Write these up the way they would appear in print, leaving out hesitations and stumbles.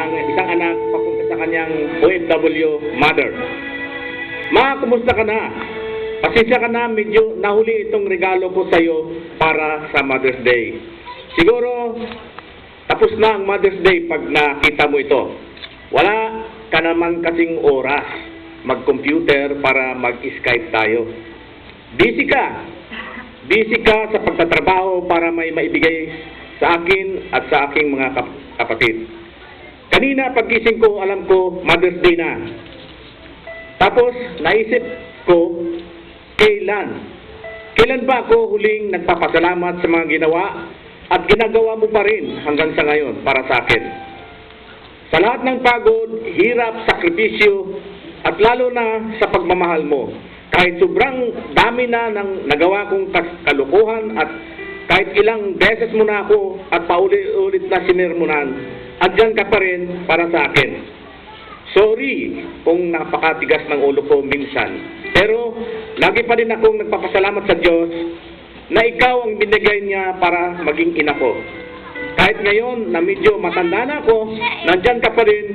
ng isang anak papunta sa kanyang OFW mother. Ma, kumusta ka na? Pasensya ka na, medyo nahuli itong regalo ko sa iyo para sa Mother's Day. Siguro, tapos na ang Mother's Day pag nakita mo ito. Wala ka naman kasing oras mag-computer para mag-Skype tayo. Busy ka sa pagtatrabaho para may maibigay sa akin at sa aking mga kapatid. Kanina paggising ko, alam ko Mother's Day na. Tapos naisip ko, kailan ba ako huling nagpapasalamat sa mga ginawa at ginagawa mo pa rin hanggang sa ngayon para sa akin? Sa lahat ng pagod, hirap, sakripisyo, at lalo na sa pagmamahal mo, kahit sobrang dami na ng nagawa kong kalukuhan at kahit ilang beses mo na ako at paulit-ulit na sinirmonan, andyan ka pa rin para sa akin. Sorry kung napakatigas ng ulo ko minsan, pero lagi pa rin akong nagpapasalamat sa Diyos na ikaw ang binigay niya para maging ina ko. Kahit ngayon na medyo matanda na ako, nandyan ka pa rin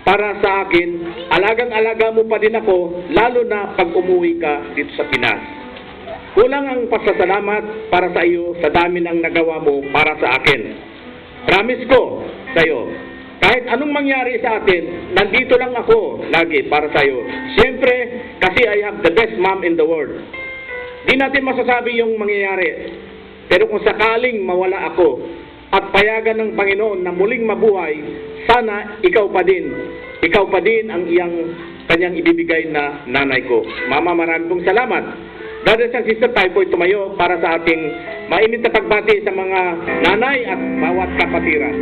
para sa akin, alagang-alaga mo pa din ako, lalo na pag umuwi ka dito sa Pinas. Kulang ang pasasalamat para sa iyo sa dami ng nagawa mo para sa akin. Promise ko sa iyo, kahit anong mangyari sa atin, nandito lang ako lagi para sa iyo. Siyempre, kasi I have the best mom in the world. Di natin masasabi yung mangyayari, pero kung sakaling mawala ako at payagan ng Panginoon na muling mabuhay, sana ikaw pa din ang kanyang ibibigay na nanay ko. Mama, maraming pong salamat. Brothers and sisters, tayo po'y tumayo para sa ating mainit na pagbati sa mga nanay at bawat kapatiran.